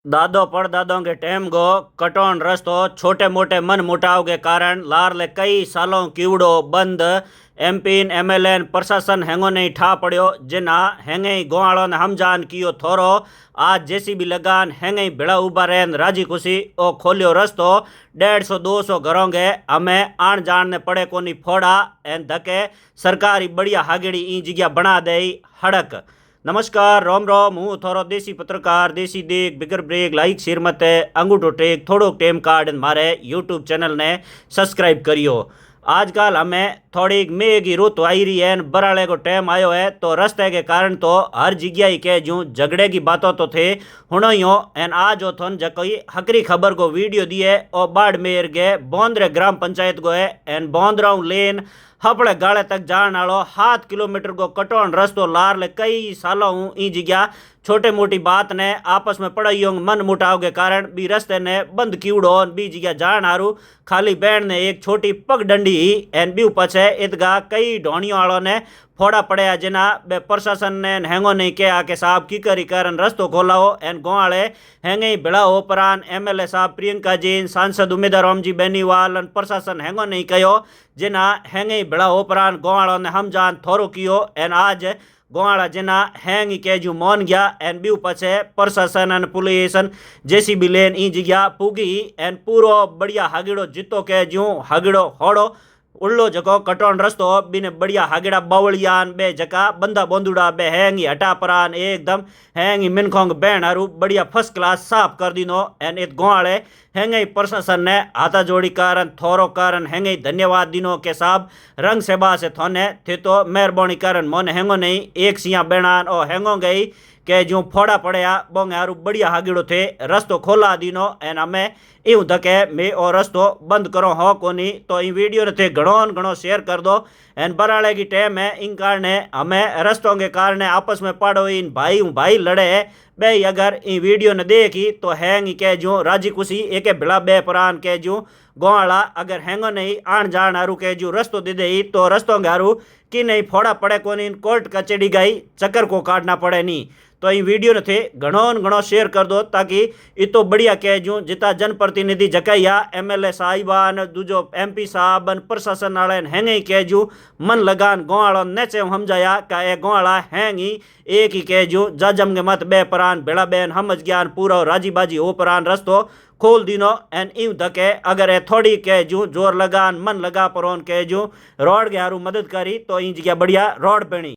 दादो परदादों के time go कटौन रस्तो छोटे मोटे मन मुटाव के कारण लारले कई सालों कीवड़ो बंद एमपीन एमएलएन प्रशासन हेंगो नहीं ठा पड़ो जिना हेंगे गोवाड़ो ने हमजान कियो थोरो आज जेसीबी लगान हेंगे भिड़ा उबा रहन राजी खुशी ओ खोलियो रस्तो 150-200 घरों के हमें आन जान ने पड़े कोनी फोड़ा एन धके सरकारी बढ़िया हागेड़ी ई जगह बना दे हड़क। नमस्कार रोम रोम हूँ थोरो देसी पत्रकार देसी देख बिगर ब्रेक लाइक शेर मत अंगूठो टेक थोड़ो टेम कार्ड मारे यूट्यूब चैनल ने सब्सक्राइब करियो। आजकल हमें थोड़ी मेघ की रुत आई रही है बराले को टाइम आयो है तो रस्ते के कारण तो हर जगह ही के जूं झगड़े की बातों तो थे हुनो यो एन आज हो थोन जकोई हकरी खबर को वीडियो दिए और बाड़मेर के बोंदरे ग्राम पंचायत को है एन बोंदराऊ लेन हपड़े गाड़े तक जान वालों 7 किलोमीटर को कटौन रस्तो लार ले कई सालों ई जगह छोटे मोटी बात ने आपस में पड़ाइयों मन मुटाव के कारण भी रस्ते ने बंद कीवड़ो बी जगह जान हारू खाली बैन ने एक छोटी पगडंडी एन बी पछे इतगा कई ढोणियों वालों ने फोड़ा पड़या जिना बे प्रशासन ने हेंगो नहीं कहा कि साहब की करी कारण रस्तो खोलाओ एन गोवाड़े हेंगे भिड़ा हो परान एमएलए साहब प्रियंका जी सांसद उम्मीदवार राम जी बेनीवाल प्रशासन हेंगो नहीं कहो जिना हेंगे भिड़ा हो परान गोवाड़ो ने हम जान थोरो कियो एन आज गोवाड़ा जिना हैंग के जू मौन गया एन बी पछे प्रशासन एन पुलिस जेसीबी लेन ई जगह पुगी एन पूरो बढ़िया हागिड़ो जितो के जू हागिड़ो होड़ो उल्लो जको कटौन रस्तो बिने बढ़िया हागिड़ा बावलियान बे जका बंदा बोंदुड़ा बे हैंगी हटा परान एकदम हैंगी मिनखोंग बैन हारू बढ़िया फर्स्ट क्लास साफ कर दिनो एन इत गोवाड़े हेंगे प्रशासन ने हाथा जोड़ी कारण थोरो कारण हेंगे धन्यवाद दिनो के साहब रंग सेवा से थोने थे तो मेहरबानी कारण मोने हेंगो नहीं एक सिया बेणान ओ हेंगो गई के जो फोड़ा पड़या बोंगे हारू बढ़िया हागिड़ो थे रस्तो खोला दीनो एन हमें यूं धके मैं और रस्तो बंद करो हो कोनी तो इन वीडियो ने थे घणो शेयर कर दो एन बराड़े की टाइम है इन कारण हमें रस्तों के कारण आपस में पड़ो इन भाई लड़े बे अगर इन वीडियो ने देखी तो हैंग के जो राजी खुशी एक भिड़ा बे पुरान के जो गोवाड़ा अगर हैंगो नहीं आन जान हारू के जो रस्तो दे दे तो रस्तों के हारू कि नहीं फोड़ा पड़े कोनी कोर्ट कचेड़ी गई चक्कर को काटना पड़े नहीं तो ये वीडियो ने थे घणो शेयर कर दो ताकि इतो बढ़िया कह जूँ जिता जनप्रतिनिधि जकैया एमएलए साहिबान दूजो एमपी साहबन प्रशासन वाले हैंगे कह जूँ मन लगान गोवाड़ो ने से समझाया का ए गोवाड़ा हैंगी एक ही कह जूँ जजम के मत बे परान भेड़ा बेन हमझ ज्ञान पूरा राजी बाजी हो परान रस्तो खोल दिनो एन यूं धके अगर ए थोड़ी कह जूँ जोर लगान मन लगा परोन कह जूँ रोड के हारू मदद करी तो इन जगह बढ़िया रोड पेणी।